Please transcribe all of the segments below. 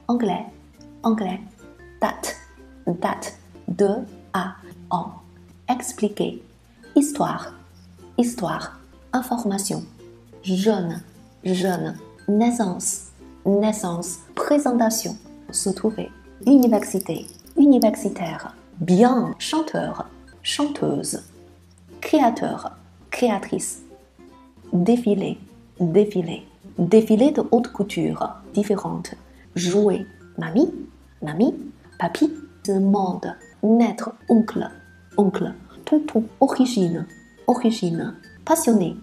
anglais, anglais, date, date, de, à, en, expliquer, histoire, histoire, information, jeune, jeune, naissance, naissance, présentation, se trouver, université, universitaire, bien, chanteur, chanteuse, créateur, créatrice, défilé, défilé, défilé de haute couture, différente, jouer, mamie, mamie, papy, monde, naître, oncle, oncle, tonton, origine, origine, passionné,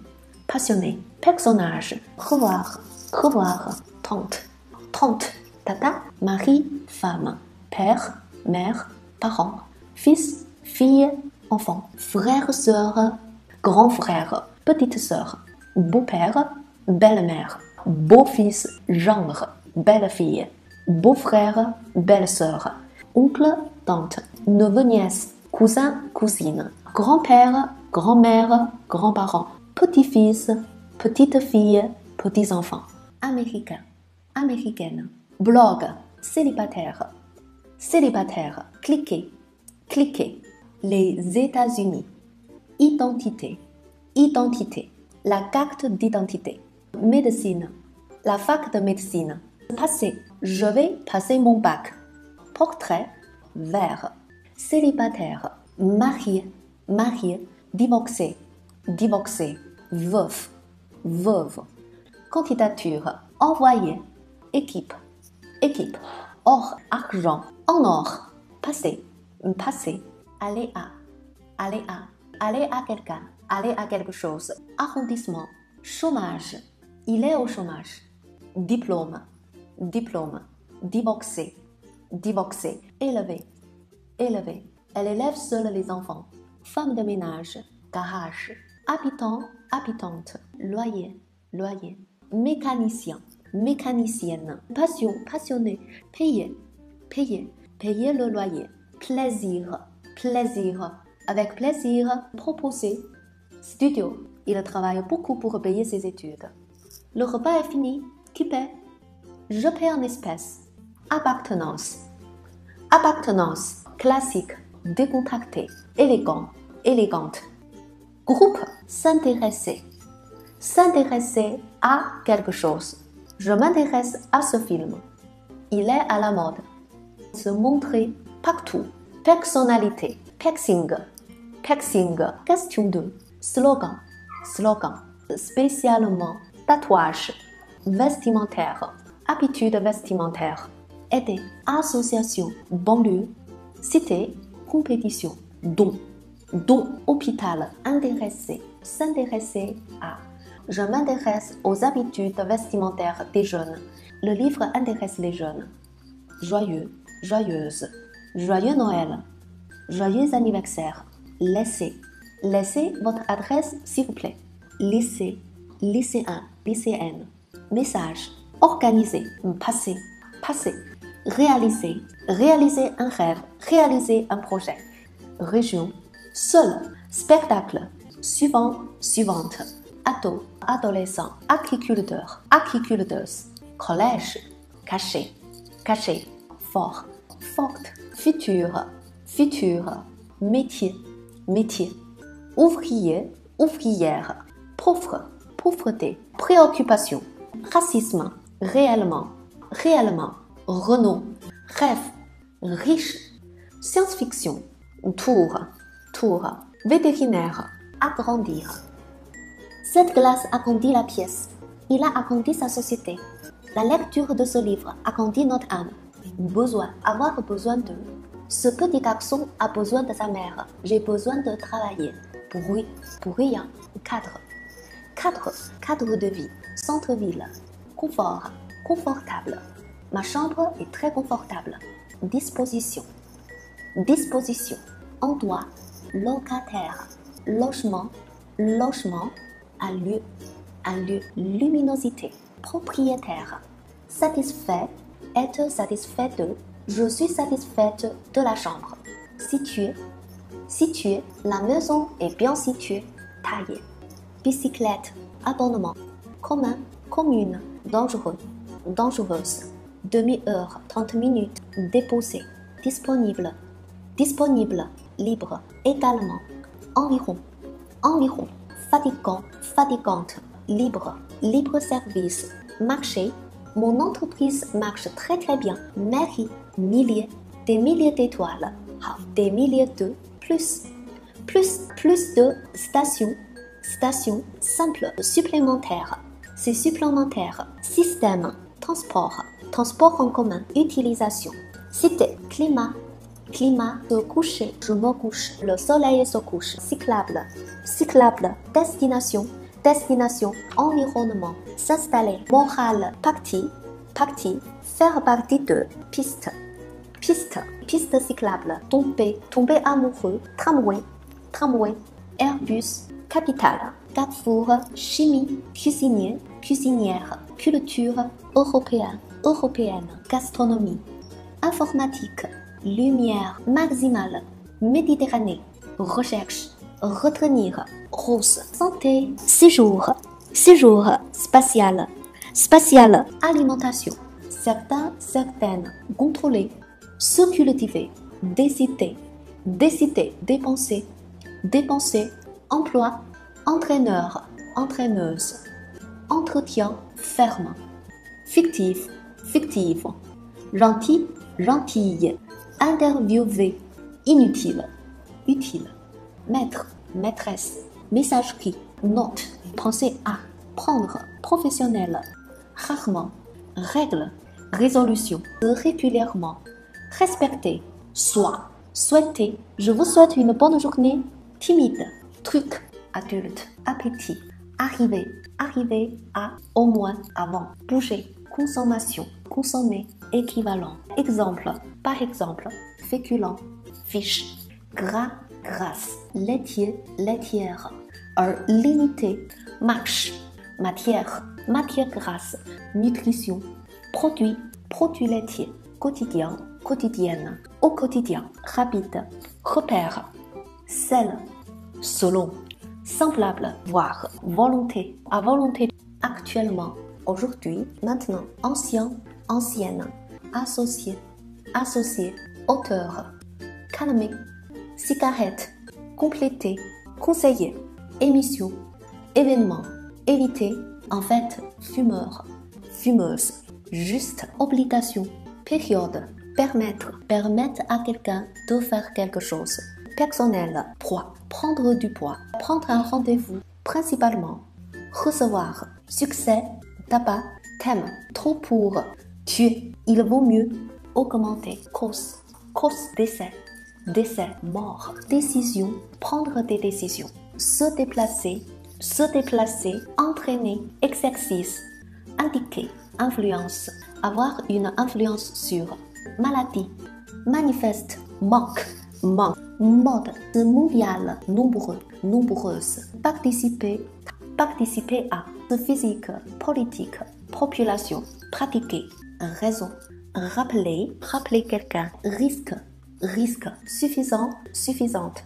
passionné, personnage, revoir, revoir, tante, tante, tata, mari, femme, père, mère, parent, fils, fille, enfant, frère, sœur, grand frère, petite sœur, beau-père, belle-mère, beau-fils, gendre, belle-fille, beau-frère, belle-sœur, oncle, tante, neveu-nièce, cousin, cousine, grand-père, grand-mère, grand-parent, petit-fils, petite-fille, petits-enfants, américain, américaine, blog, célibataire, célibataire, cliquez, cliquez, les États-Unis, identité, identité, la carte d'identité, médecine, la fac de médecine, passer, je vais passer mon bac, portrait, vert, célibataire, marié, marié, divorcé, divorcé, veuf, veuve, candidature, envoyer, équipe, équipe, or, argent, en or, passer, passer, aller à, aller à, aller à quelqu'un, aller à quelque chose, arrondissement, chômage, il est au chômage, diplôme, diplôme, divorcé, divorcé, élevé, élevé, elle élève seule les enfants, femme de ménage, garage, habitant, habitante, loyer, loyer, mécanicien, mécanicienne, passion, passionné, payer, payer, payer le loyer, plaisir, plaisir, avec plaisir, proposer, studio, il travaille beaucoup pour payer ses études. Le repas est fini, qui paie? Je paie en espèces. Appartenance, appartenance, classique, décontracté, élégant, élégante. Groupe, s'intéresser, s'intéresser à quelque chose. Je m'intéresse à ce film. Il est à la mode. Se montrer partout. Personnalité, piercing, piercing, question 2. Slogan, slogan, spécialement, tatouage, vestimentaire, habitude vestimentaire, aider, association, banlieue, cité, compétition, don, don, hôpital, intéressé, s'intéresser à. Je m'intéresse aux habitudes vestimentaires des jeunes. Le livre intéresse les jeunes. Joyeux, joyeuse, joyeux Noël, joyeux anniversaire, laissez, laissez votre adresse s'il vous plaît. Lycée, lycéen, lycéenne, message, organiser, passer, passer, réaliser, réaliser un rêve, réaliser un projet, région, seul, spectacle, suivant, suivante, ado, adolescent, agriculteur, agriculteuse, collège, caché, caché, fort, forte, futur, futur, métier, métier, ouvrier, ouvrière, pauvre, pauvreté, préoccupation, racisme, réellement, réellement, renom, rêve, riche, science-fiction, tour, tour, vétérinaire, agrandir. Cette glace agrandit la pièce. Il a agrandi sa société. La lecture de ce livre agrandit notre âme. Besoin, avoir besoin de. Ce petit garçon a besoin de sa mère. J'ai besoin de travailler. Bruit, bruyant, cadre. Cadre, cadre de vie, centre-ville. Confort, confortable. Ma chambre est très confortable. Disposition, disposition. Endroit, locataire, logement, logement. Un lieu, luminosité, propriétaire, satisfait, être satisfait de, je suis satisfaite de la chambre, situé, situé, la maison est bien située, taillée, bicyclette, abonnement, commun, commune, dangereux, dangereuse, demi-heure, 30 minutes, déposer, disponible, disponible, libre, également, environ, environ, fatigant, fatigante, libre, libre service, marché, mon entreprise marche très très bien, mairie, milliers, des milliers d'étoiles, des milliers de, plus de stations, station, simple, supplémentaire, c'est supplémentaire, système, transport, transport en commun, utilisation, cité, climat, climat, se coucher, je me couche, le soleil se couche, cyclable, cyclable, destination, destination, environnement, s'installer, morale, partie, partie, faire partie de, piste, piste, piste cyclable, tomber, tomber amoureux, tramway, tramway, Airbus, capitale, carrefour, chimie, cuisinier, cuisinière, culture, européen, européenne, gastronomie, informatique, lumière, maximale, Méditerranée, recherche, retenir, rose, santé, séjour, séjour, spatial, spatial, alimentation, certains, certaines, contrôler, se cultiver, décider, décider, dépenser, dépenser, emploi, entraîneur, entraîneuse, entretien, ferme, fictif, fictive, gentil, gentille, interviewer, inutile, utile, maître, maîtresse, messagerie, note, penser à, prendre, professionnel, rarement, règle, résolution, régulièrement, respecter, soit, souhaiter, je vous souhaite une bonne journée, timide, truc, adulte, appétit, arriver, arriver à, au moins, avant, bouger, consommation, consommer, équivalent, exemple, par exemple, féculent, fiche, gras, grasse, laitier, laitière, limité, marche, matière, matière grasse, nutrition, produit, produit laitier, quotidien, quotidienne, au quotidien, rapide, repère, sel, selon, semblable, voir, volonté, à volonté, actuellement, aujourd'hui, maintenant, ancien, ancienne, associé, associé, auteur, calmer, cigarette, compléter, conseiller, émission, événement, éviter, en fait, fumeur, fumeuse, juste, obligation, période, permettre, permettre à quelqu'un de faire quelque chose, personnel, poids, prendre du poids, prendre un rendez-vous, principalement, recevoir, succès, tabac, thème, trop pour, tuer, il vaut mieux, augmenter, cause, cause, décès, décès, mort, décision, prendre des décisions, se déplacer, entraîner, exercice, indiquer, influence, avoir une influence sur, maladie, manifeste, manque, manque, mode, mondial, nombreux, nombreuse, participer, participer à, physique, politique, population, pratiquer, raison, rappeler, rappeler quelqu'un, risque, risque, suffisant, suffisante.